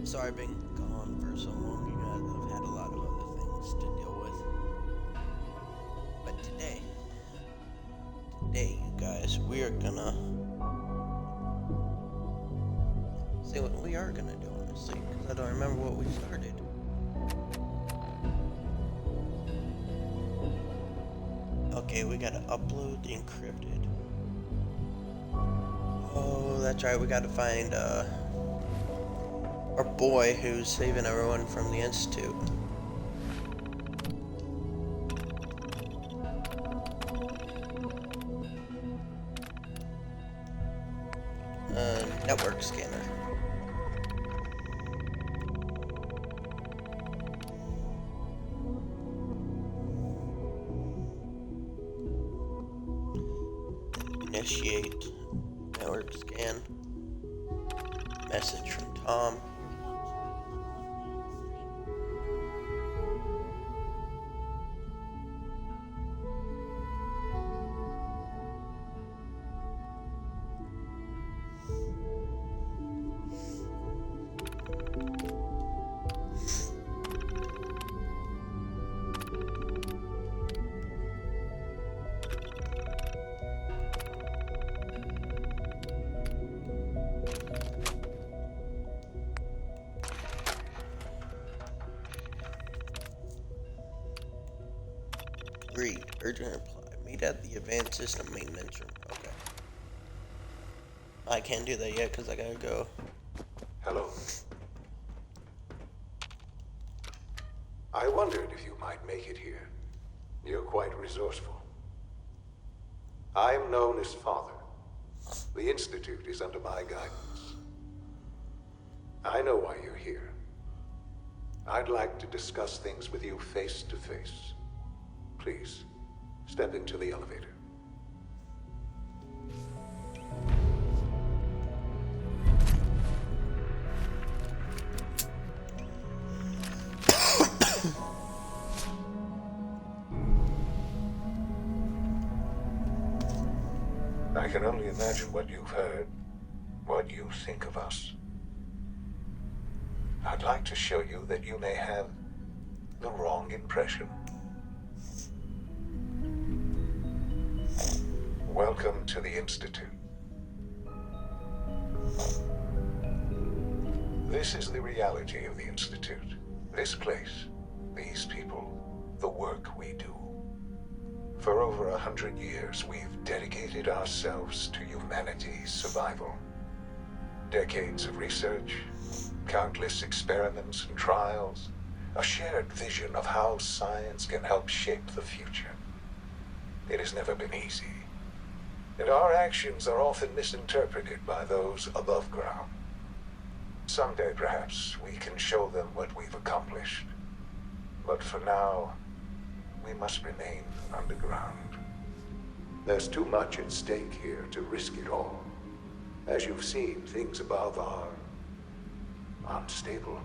Sorry I've been gone for so long, you guys. I've had a lot of other things to deal with. But today, you guys, we are gonna see what we are gonna do, honestly, because I don't remember what we started. Okay, we gotta upload the encrypted. Oh, that's right, we gotta find, our boy who's saving everyone from the Institute. Network scanner. Initiate network scan. Message from Tom. Agreed. Urgent reply. Meet at the advanced system maintenance room. Okay. I can't do that yet because I gotta go. Hello. I wondered if you might make it here. You're quite resourceful. I'm known as Father. The Institute is under my guidance. I know why you're here. I'd like to discuss things with you face to face. Please, step into the elevator. I can only imagine what you've heard, what you think of us. I'd like to show you that you may have the wrong impression. Welcome to the Institute. This is the reality of the Institute. This place, these people, the work we do. For over 100 years, we've dedicated ourselves to humanity's survival. Decades of research, countless experiments and trials, a shared vision of how science can help shape the future. It has never been easy, and our actions are often misinterpreted by those above ground. Someday, perhaps, we can show them what we've accomplished. But for now, we must remain underground. There's too much at stake here to risk it all. As you've seen, things above are unstable.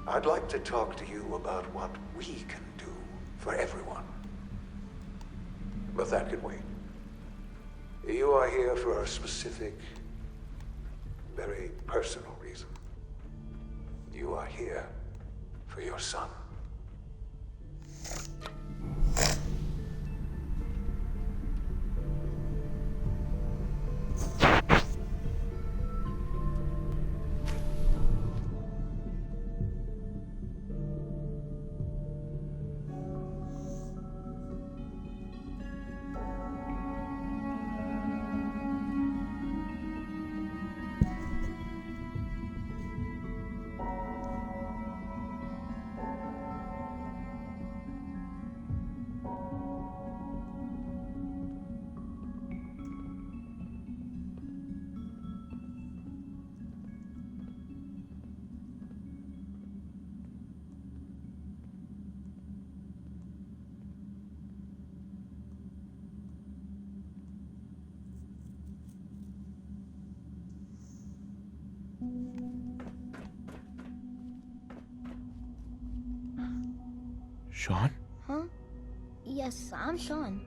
I'd like to talk to you about what we can do for everyone. But that can wait. You are here for a specific, very personal reason. You are here for your son. Sean? Huh? Yes, I'm Sean.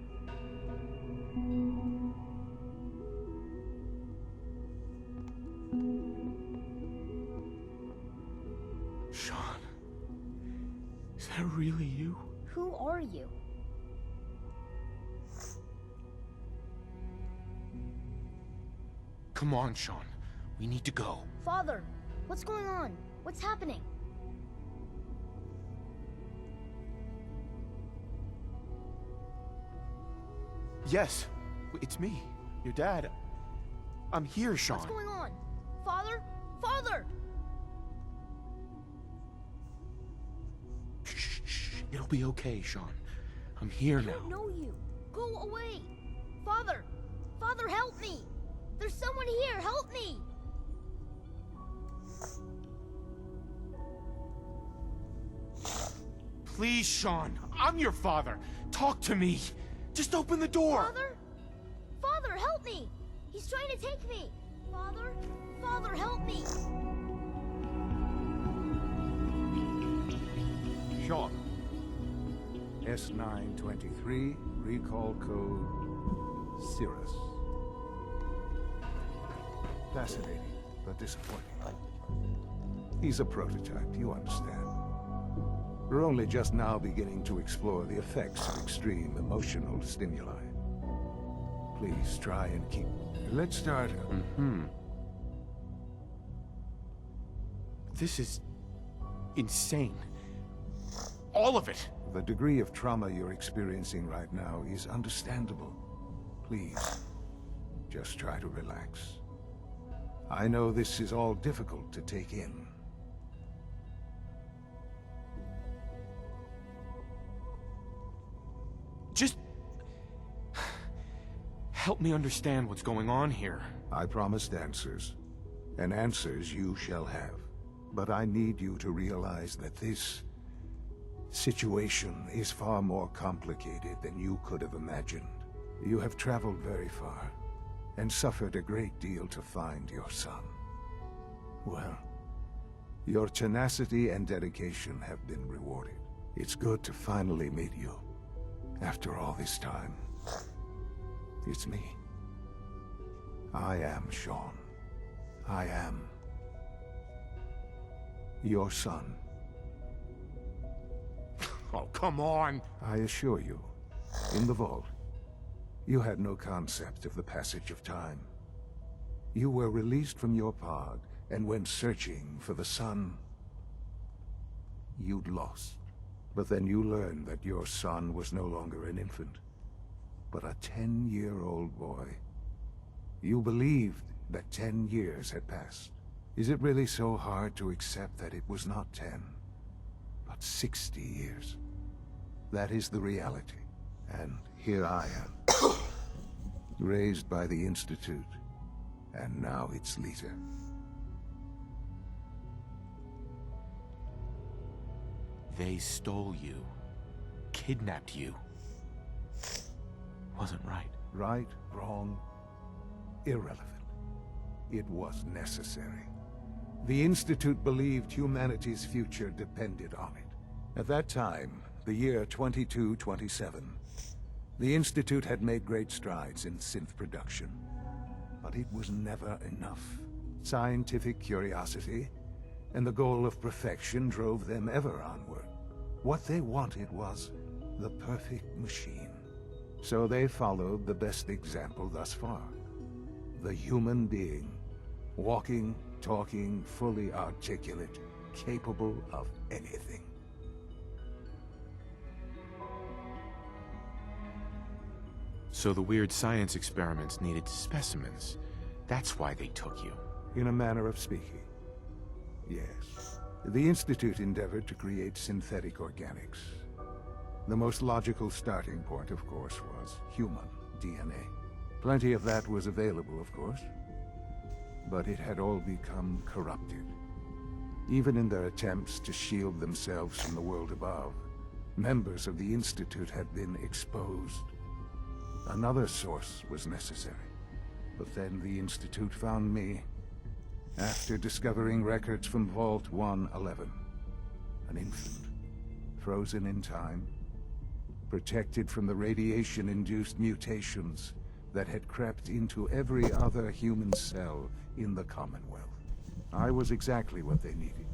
that really you? Who are you? Come on, Sean. We need to go. Father, what's going on? What's happening? Yes, it's me, your dad. I'm here, Sean. What's going on? Father? Father! Shh, shh. It'll be okay, Sean. I'm here I now. don't know you. Go away. Father! Father, help me! There's someone here, help me! Please, Sean. I'm your father. Talk to me. Just open the door. Father? Father, help me! He's trying to take me! Father? Father, help me! Sean. S923, recall code Cirrus. Fascinating, but disappointing. He's a prototype, you understand. We're only just now beginning to explore the effects of extreme emotional stimuli. Please try and keep... Let's start... This is insane. All of it. The degree of trauma you're experiencing right now is understandable. Please, just try to relax. I know this is all difficult to take in. Just help me understand what's going on here. I promised answers, and answers you shall have. But I need you to realize that this situation is far more complicated than you could have imagined. You have traveled very far, and suffered a great deal to find your son. Well, your tenacity and dedication have been rewarded. It's good to finally meet you. After all this time, it's me. I am Sean. I am your son. Oh, come on. I assure you, in the vault, you had no concept of the passage of time. You were released from your pod and went searching for the son you'd lost. But then you learned that your son was no longer an infant, but a 10-year-old boy. You believed that 10 years had passed. Is it really so hard to accept that it was not 10, but 60 years? That is the reality. And here I am, raised by the Institute, and now its leader. They stole you. Kidnapped you. Wasn't right. Right, wrong, irrelevant. It was necessary. The Institute believed humanity's future depended on it. At that time, the year 2227, the Institute had made great strides in synth production. But it was never enough. Scientific curiosity and the goal of perfection drove them ever onward. What they wanted was the perfect machine. So they followed the best example thus far. The human being. Walking, talking, fully articulate, capable of anything. So the weird science experiments needed specimens. That's why they took you. In a manner of speaking. Yes. The Institute endeavored to create synthetic organics. The most logical starting point, of course, was human DNA. Plenty of that was available, of course. But it had all become corrupted. Even in their attempts to shield themselves from the world above, members of the Institute had been exposed. Another source was necessary. But then the Institute found me, after discovering records from Vault 111. An infant, frozen in time, protected from the radiation-induced mutations that had crept into every other human cell in the Commonwealth. I was exactly what they needed.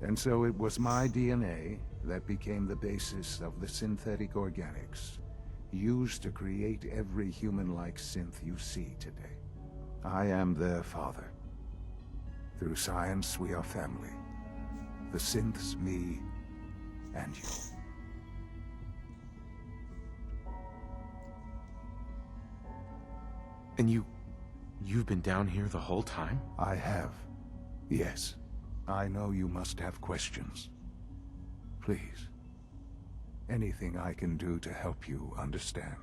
And so it was my DNA that became the basis of the synthetic organics used to create every human-like synth you see today. I am their father. Through science, we are family. The synths, me, and you. And you've been down here the whole time? I have. Yes. I know you must have questions. Please. Anything I can do to help you understand.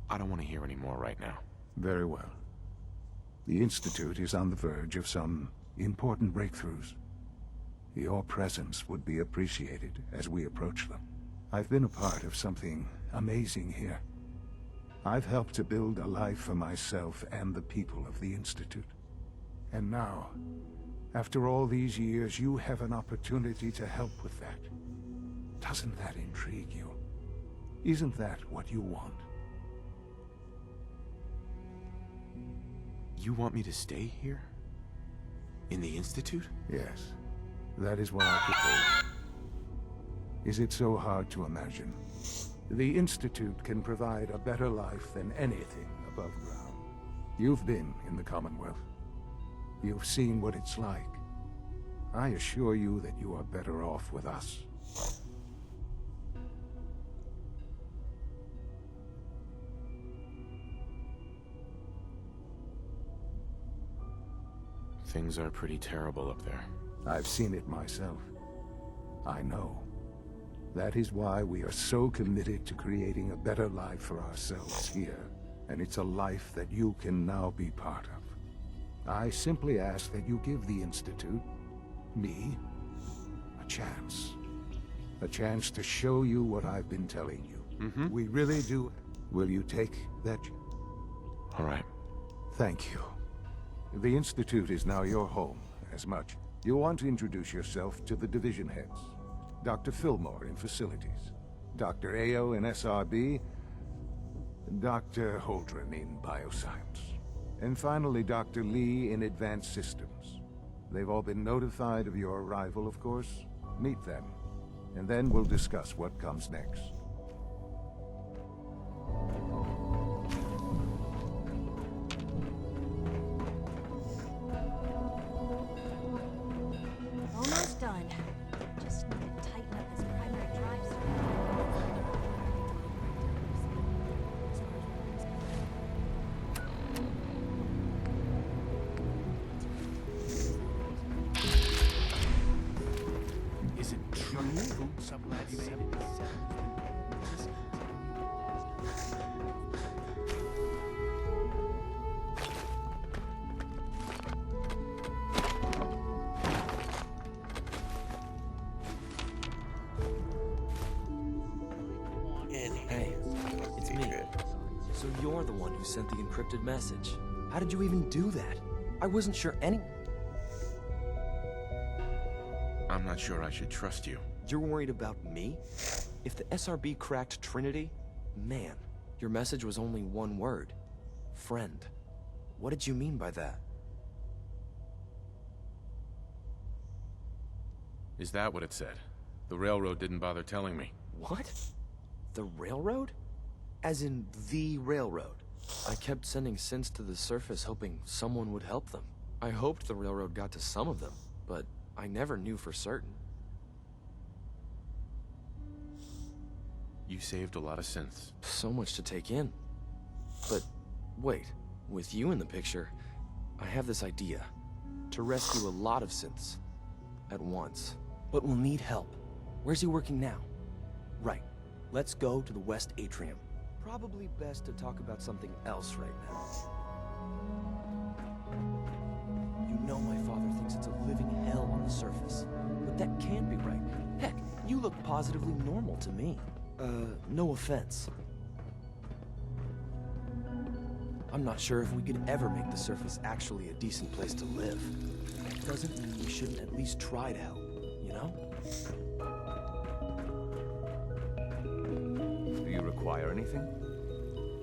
I don't want to hear any more right now. Very well. The Institute is on the verge of some important breakthroughs. Your presence would be appreciated as we approach them. I've been a part of something amazing here. I've helped to build a life for myself and the people of the Institute. And now, after all these years, you have an opportunity to help with that. Doesn't that intrigue you? Isn't that what you want? You want me to stay here? In the Institute? Yes. That is what I propose. Is it so hard to imagine? The Institute can provide a better life than anything above ground. You've been in the Commonwealth. You've seen what it's like. I assure you that you are better off with us. Things are pretty terrible up there. I've seen it myself. I know. That is why we are so committed to creating a better life for ourselves here. And it's a life that you can now be part of. I simply ask that you give the Institute, me, a chance. A chance to show you what I've been telling you. We really do. Will you take that? All right. Thank you. The Institute is now your home, as much. You'll want to introduce yourself to the division heads. Dr. Fillmore in Facilities, Dr. Ao in SRB, Dr. Holdren in Bioscience, and finally Dr. Lee in Advanced Systems. They've all been notified of your arrival, of course. Meet them, and then we'll discuss what comes next. Almost done. Just need to tighten up his primary drive circuit. Is it true? Food supply Hey, it's me. So you're the one who sent the encrypted message. How did you even do that? I wasn't sure any... I'm not sure I should trust you. You're worried about me? If the SRB cracked Trinity, man, your message was only one word. Friend. What did you mean by that? Is that what it said? The railroad didn't bother telling me. What? The railroad? As in the railroad? I kept sending synths to the surface hoping someone would help them. I hoped the railroad got to some of them, but I never knew for certain. You saved a lot of synths. So much to take in. But wait, with you in the picture, I have this idea. To rescue a lot of synths. At once. But we'll need help. Where's he working now? Right. Let's go to the West Atrium. Probably best to talk about something else right now. You know my father thinks it's a living hell on the surface. But that can't be right. Heck, you look positively normal to me. No offense. I'm not sure if we could ever make the surface actually a decent place to live. That doesn't mean we shouldn't at least try to help, you know? Do you require anything?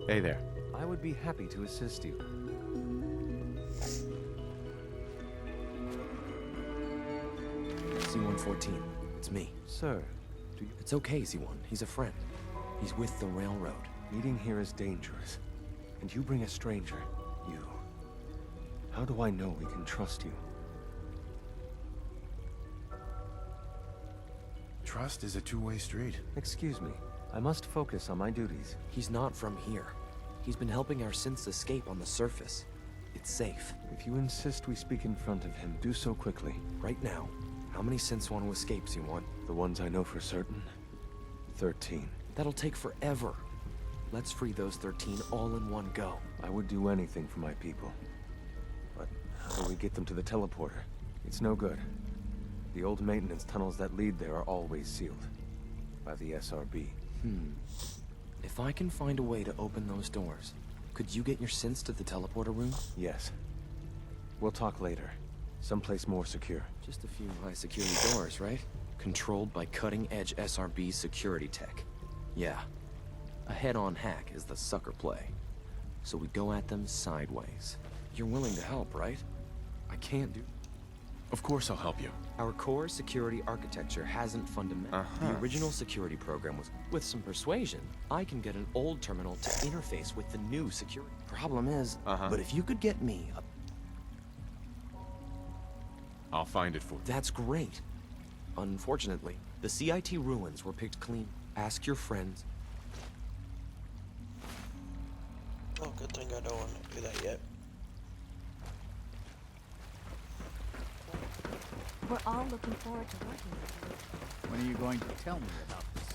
Hey there. I would be happy to assist you. 14. It's me. Sir, It's okay, Z1. He's a friend. He's with the railroad. meeting here is dangerous. And you bring a stranger. You. How do I know we can trust you? Trust is a two-way street. Excuse me. I must focus on my duties. He's not from here. He's been helping our synths escape on the surface. It's safe. If you insist we speak in front of him, do so quickly. Right now, how many synths want to escape, Z1? The ones I know for certain. 13. That'll take forever. Let's free those 13 all in one go. I would do anything for my people. But how do we get them to the teleporter? It's no good. The old maintenance tunnels that lead there are always sealed. By the SRB. If I can find a way to open those doors, could you get your synths to the teleporter room? Yes. We'll talk later. Someplace more secure. Just a few high-security doors, right? Controlled by cutting-edge SRB security tech. Yeah. A head-on hack is the sucker play. So we go at them sideways. You're willing to help, right? I can't do... Of course I'll help you. Our core security architecture hasn't fundamental. The original security program was... With some persuasion, I can get an old terminal to interface with the new security. Problem is, but if you could get me a... I'll find it for you. That's great. Unfortunately, the CIT ruins were picked clean. Ask your friends. Oh, good thing I don't want to do that yet. We're all looking forward to working with you. When are you going to tell me about this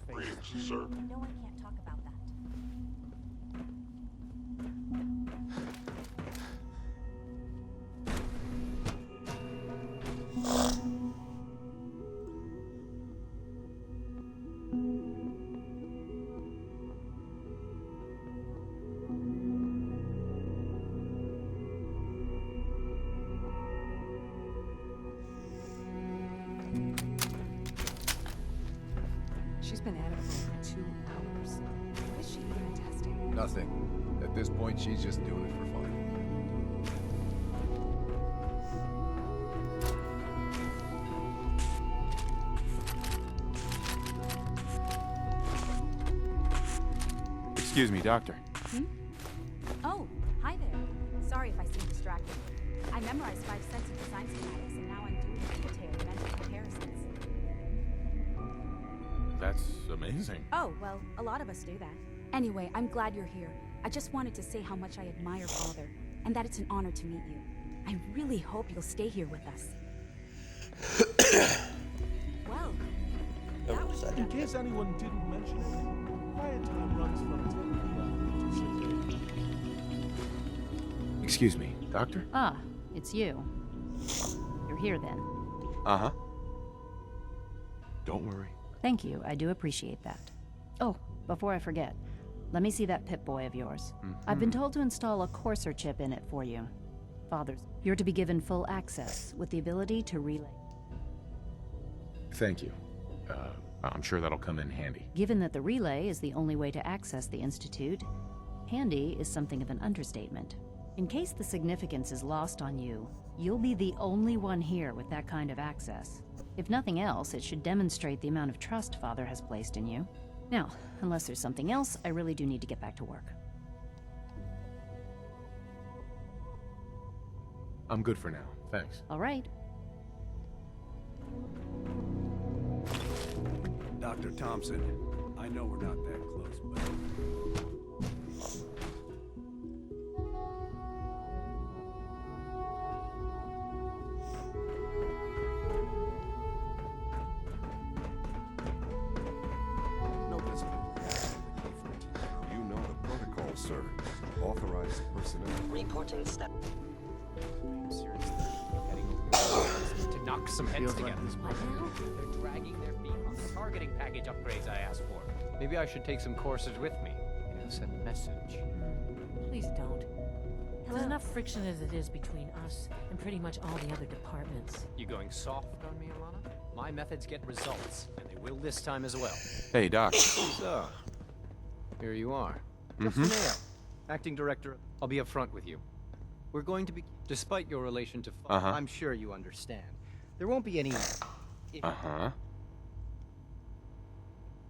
mysterious fate? No one can't talk about that. She's been at it for over 2 hours. What is she even testing? Nothing. At this point, she's just doing it for fun. Excuse me, Doctor. Oh, hi there. Sorry if I seem distracted. I memorized 5 sets of design schematics, and now I'm doing detailed mental comparisons. That's amazing. Oh, well, a lot of us do that. Anyway, I'm glad you're here. I just wanted to say how much I admire Father, and that it's an honor to meet you. I really hope you'll stay here with us. Well, that was In case anyone didn't mention it, quiet time runs from 10 p.m. to 6 a.m. Excuse me, Doctor? Ah, it's you. You're here then. Uh-huh. Don't worry. Thank you, I do appreciate that. Oh, before I forget, let me see that Pip-Boy of yours. I've been told to install a Courser chip in it for you. Fathers, you're to be given full access, with the ability to relay. Thank you. I'm sure that'll come in handy. Given that the relay is the only way to access the Institute, handy is something of an understatement. In case the significance is lost on you, you'll be the only one here with that kind of access. If nothing else, it should demonstrate the amount of trust Father has placed in you. Now, unless there's something else, I really do need to get back to work. I'm good for now. Thanks. All right. Dr. Thompson, I know we're not that close, but... You know the protocol, sir. Authorized personnel. Reporting step. To knock some heads together. They're dragging their feet on the targeting package upgrades I asked for. Maybe I should take some courses with me. Send a message. Please don't. There's enough friction as it is between us and pretty much all the other departments. You going soft on me, Alana? My methods get results, and they will this time as well. Hey, Doc. So, here you are. Dr. Mayo, acting director. I'll be upfront with you. We're going to be, despite your relation to Father, I'm sure you understand. There won't be any... Uh-huh.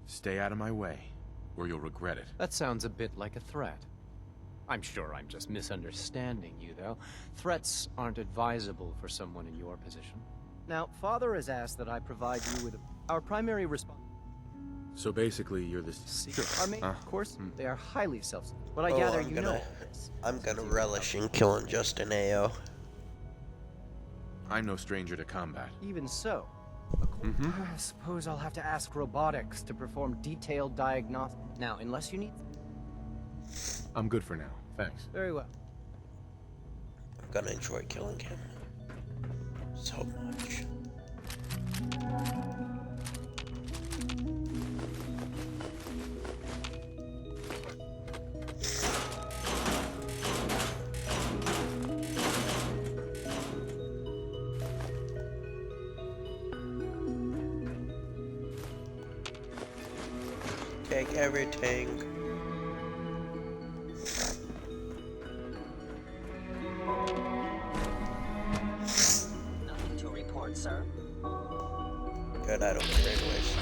Stay out of my way, or you'll regret it. That sounds a bit like a threat. I'm sure I'm just misunderstanding you, though. Threats aren't advisable for someone in your position. Now, Father has asked that I provide you with our primary response. So basically, you're the secret. Our main, of course, they are highly self-sufficient. But I Oh, gather I'm you gonna- know all this. I'm gonna relish in killing Justin AO. I'm no stranger to combat. Even so, I suppose I'll have to ask robotics to perform detailed diagnostics. Now, unless you need... I'm good for now, thanks. Very well. I'm gonna enjoy killing him so much. Take everything. Nothing to report, sir. Good, I don't care anyways.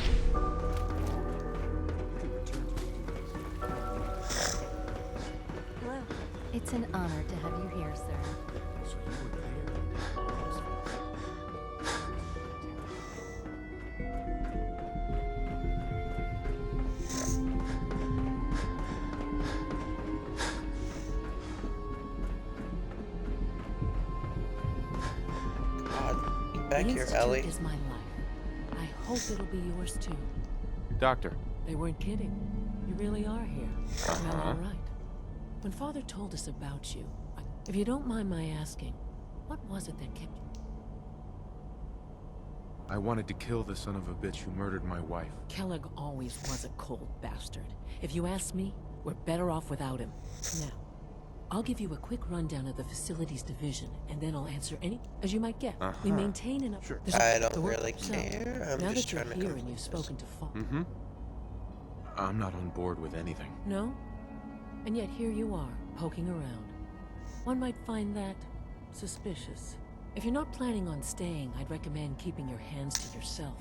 Hello. It's an honor to have you here, sir. God, get back The here, Institute Ellie. is my life. I hope it'll be yours too. Doctor. They weren't kidding. You really are here. Well, Uh-huh. all right. When Father told us about you, if you don't mind my asking, what was it that kept you? I wanted to kill the son of a bitch who murdered my wife. Kellogg always was a cold bastard. If you ask me, we're better off without him. Now, I'll give you a quick rundown of the facilities division, and then I'll answer any, as you might guess. We Uh-huh. maintain an... Sure. I don't really care. I'm now just that you're trying to here complete and you've this. spoken to Father. Mm-hmm. I'm not on board with anything. No? And yet here you are, poking around. One might find that suspicious. If you're not planning on staying, I'd recommend keeping your hands to yourself.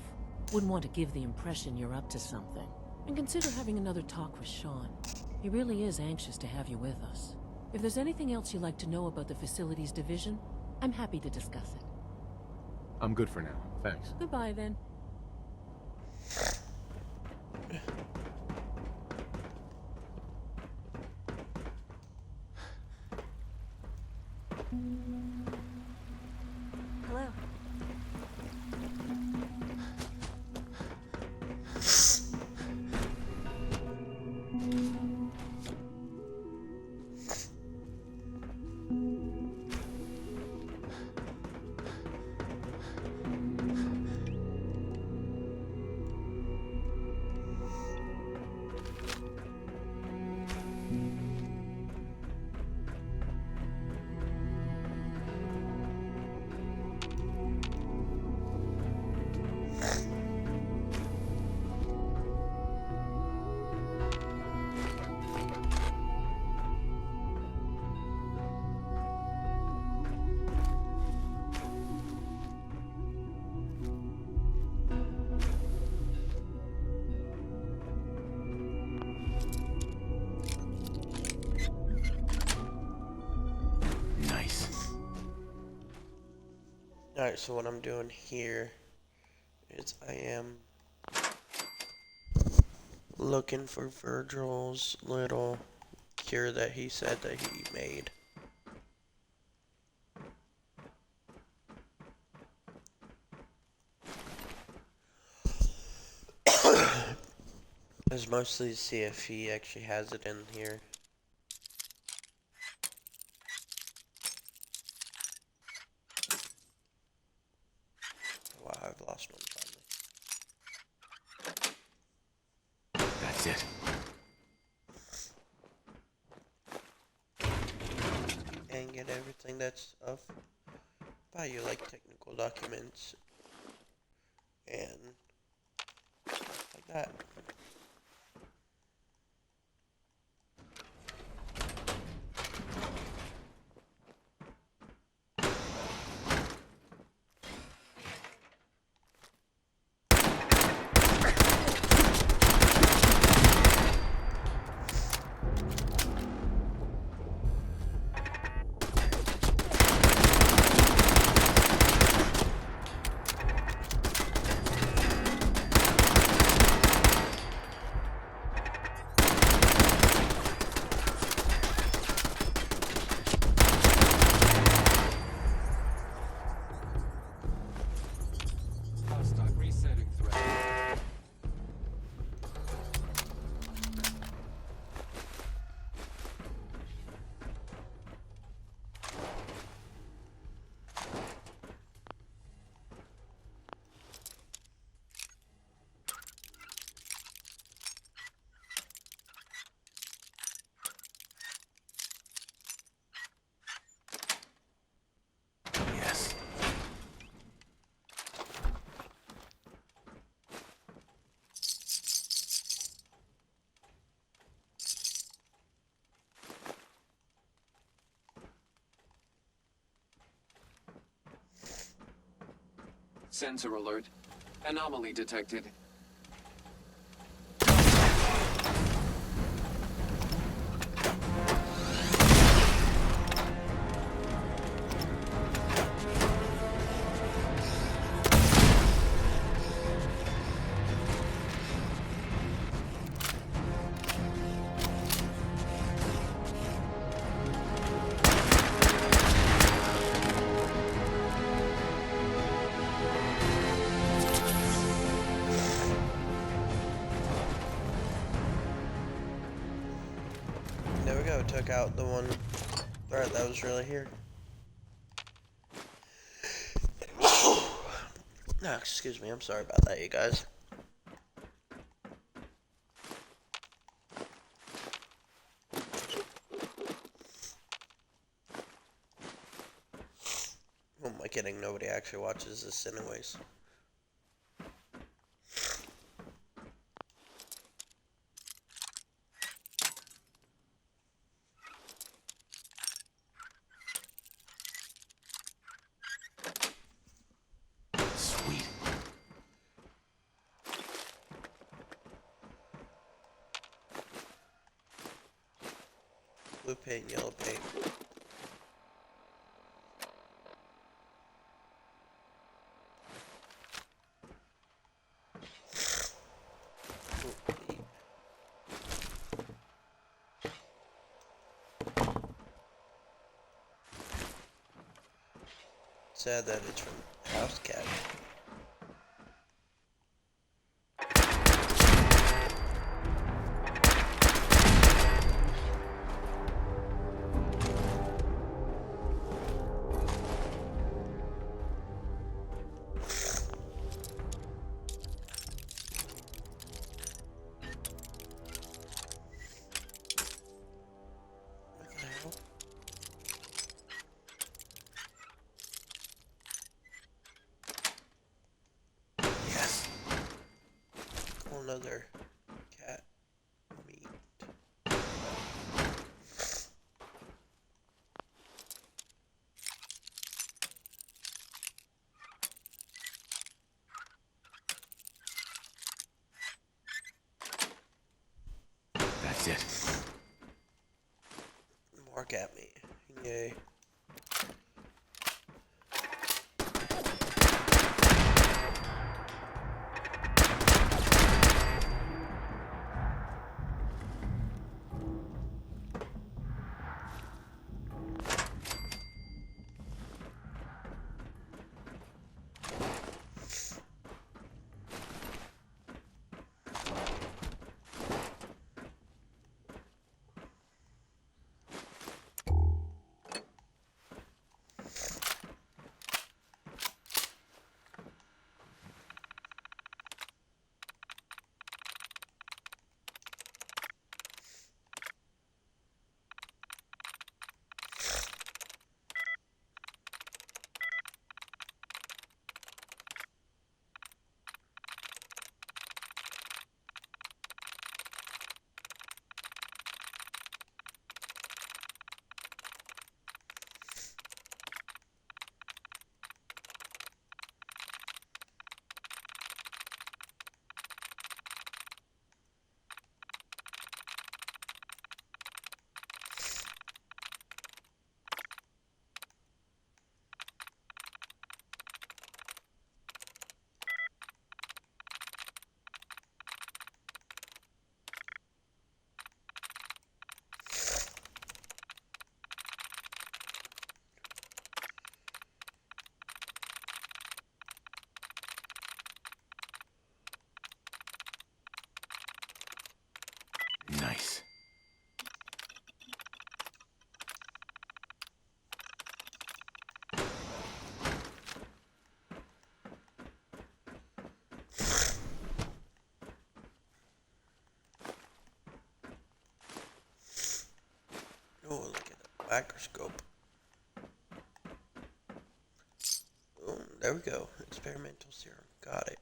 Wouldn't want to give the impression you're up to something. And consider having another talk with Sean. He really is anxious to have you with us. If there's anything else you'd like to know about the facilities division, I'm happy to discuss it. I'm good for now, thanks. Goodbye, then. Hello. Alright, so what I'm doing here is I am looking for Virgil's little cure that he said that he made. It's mostly to see if he actually has it in here. Wow, I've lost one finally. That's it. And get everything that's of value, like technical documents and stuff like that. Sensor alert. Anomaly detected. There we go, took out the one threat that was really here. No, excuse me, I'm sorry about that, you guys. Who am I kidding? Nobody actually watches this anyways. Sweet. Blue paint, yellow paint. Sad that it's from House Cat. Another cat meat. That's it. More cat meat. Yay. Nice. Oh, look at the microscope. Boom, there we go. Experimental serum. Got it.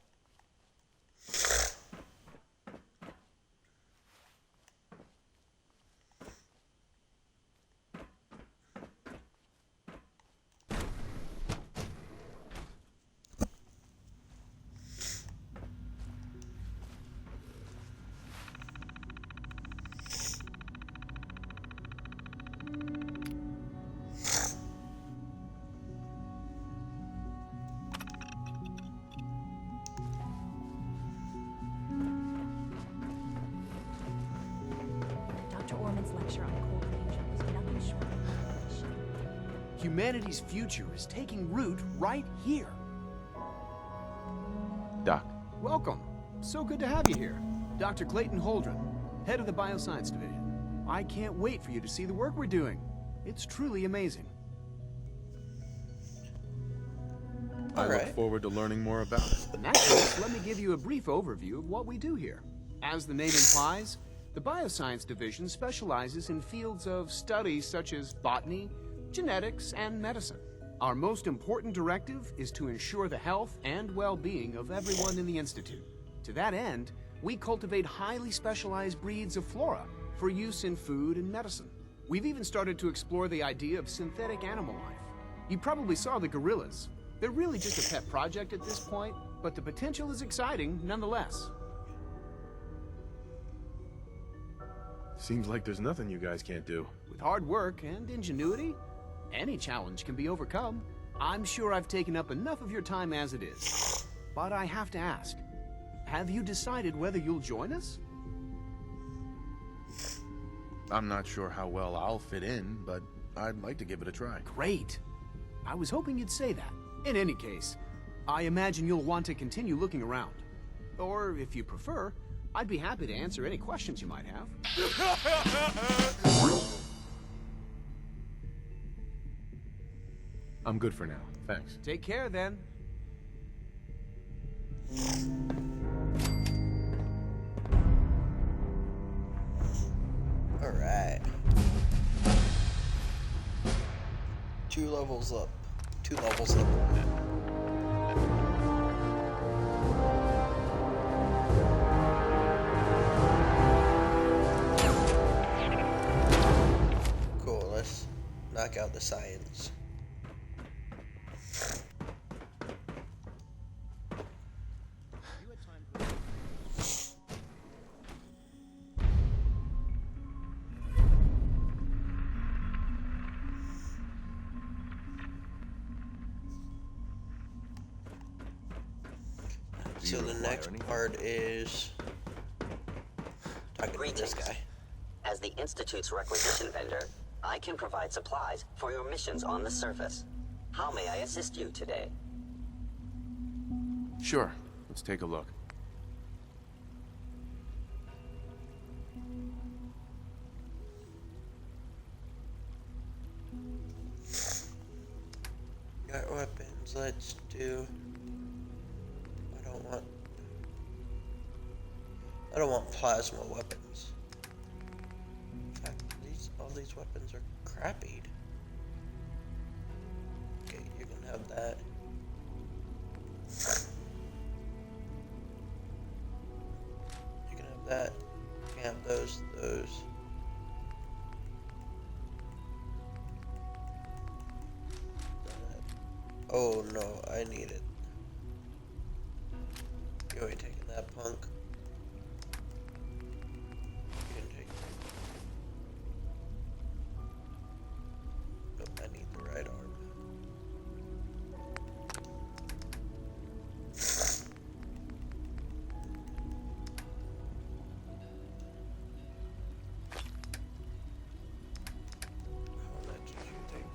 Dr. Orman's lecture on cold fusion was nothing short of revelation. Humanity's future is taking root right here. Doc. Welcome. So good to have you here. Dr. Clayton Holdren, head of the Bioscience Division. I can't wait for you to see the work we're doing. It's truly amazing. I look forward to learning more about it. In that case, let me give you a brief overview of what we do here. As the name implies, the Bioscience Division specializes in fields of study such as botany, genetics, and medicine. Our most important directive is to ensure the health and well-being of everyone in the Institute. To that end, we cultivate highly specialized breeds of flora for use in food and medicine. We've even started to explore the idea of synthetic animal life. You probably saw the gorillas. They're really just a pet project at this point, but the potential is exciting nonetheless. Seems like there's nothing you guys can't do. With hard work and ingenuity, any challenge can be overcome. I'm sure I've taken up enough of your time as it is. But I have to ask, have you decided whether you'll join us? I'm not sure how well I'll fit in, but I'd like to give it a try. Great. I was hoping you'd say that. In any case, I imagine you'll want to continue looking around. Or, if you prefer, I'd be happy to answer any questions you might have. I'm good for now. Thanks. Take care, then. Alright. 2 levels up. 2 levels up. Cool, let's knock out the science. So the next part is talking to this guy. As the Institute's requisition vendor, I can provide supplies for your missions on the surface. How may I assist you today? Sure. Let's take a look. Got weapons, let's do... I don't want plasma weapons. In fact, all these weapons are crappied. Okay, you can have that. You can have that. You can have those. Oh no, I need it. You ain't taking that, punk. You can take that. Nope, I need the right arm. How much did you take?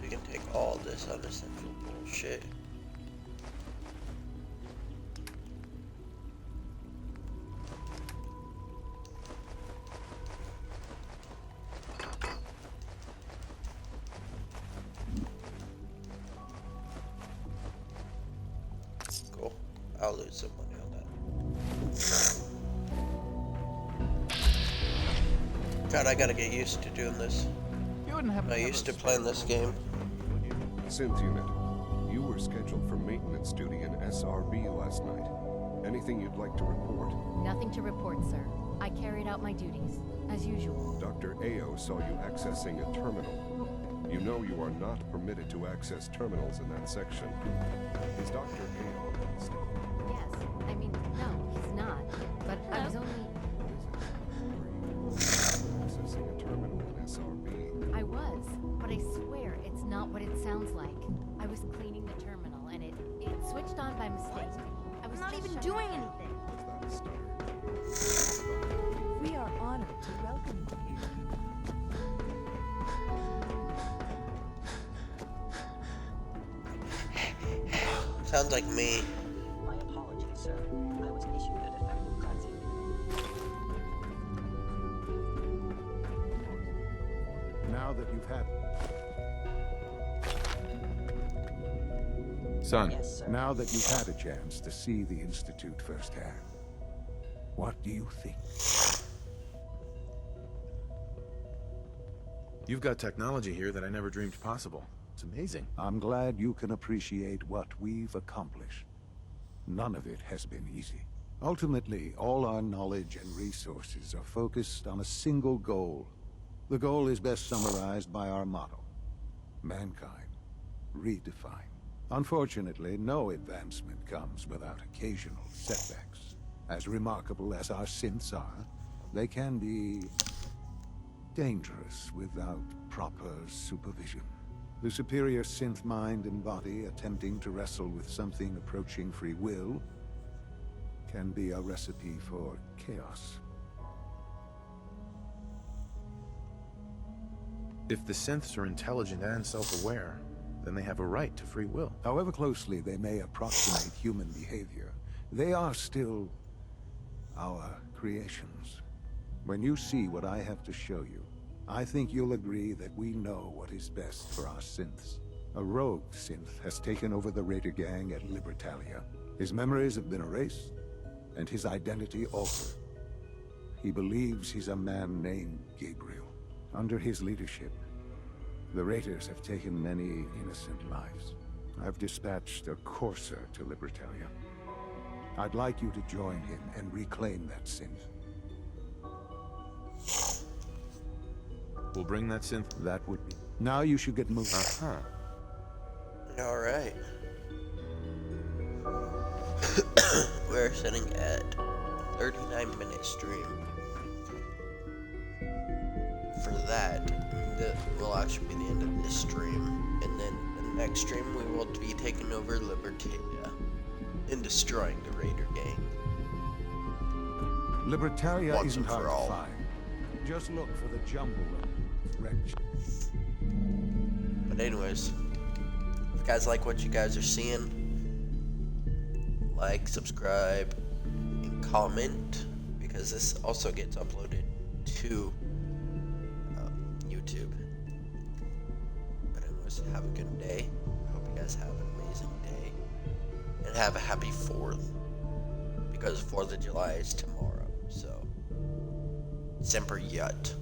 You can take all this unessential bullshit. Cool. I'll lose some money on that. God, I gotta get used to doing this. I'm not used to playing this game. Synth Unit, you were scheduled for maintenance duty in SRB last night. Anything you'd like to report? Nothing to report, sir. I carried out my duties, as usual. Dr. Ao saw you accessing a terminal. You know you are not permitted to access terminals in that section. Is Dr. Ao pleased? Yes. I mean, no, he's not. But I was only... Accessing a terminal in like. I was cleaning the terminal and it switched on by mistake. I was not just even shutting doing it down. anything. We are honored to welcome you here. Sounds like me. My apologies, sir. I was issued a defective cleansing. Now that you've had... Son. Yes, sir. Now that you've had a chance to see the Institute firsthand, what do you think? You've got technology here that I never dreamed possible. It's amazing. I'm glad you can appreciate what we've accomplished. None of it has been easy. Ultimately, all our knowledge and resources are focused on a single goal. The goal is best summarized by our motto: mankind, redefined. Unfortunately, no advancement comes without occasional setbacks. As remarkable as our synths are, they can be dangerous without proper supervision. The superior synth mind and body attempting to wrestle with something approaching free will can be a recipe for chaos. If the synths are intelligent and self-aware, then they have a right to free will. However closely they may approximate human behavior, they are still our creations. When you see what I have to show you, I think you'll agree that we know what is best for our synths. A rogue synth has taken over the Raider gang at Libertalia. His memories have been erased, and his identity altered. He believes he's a man named Gabriel. Under his leadership, the Raiders have taken many innocent lives. I've dispatched a courser to Libertalia. I'd like you to join him and reclaim that synth. We'll bring that synth. That would be... Now you should get moving. Uh-huh. Alright. We're sitting at 39-minute stream. For that, that will actually be the end of this stream. And then the next stream we will be taking over Libertalia and destroying the Raider gang. Libertalia Once isn't and for hard all. to find. Just look for the jumble of wrecked. But anyways, if you guys like what you guys are seeing, like, subscribe, and comment, because this also gets uploaded to YouTube. But anyways, have a good day. Hope you guys have an amazing day. And have a happy 4th. Because 4th of July is tomorrow, so... Semper Yut.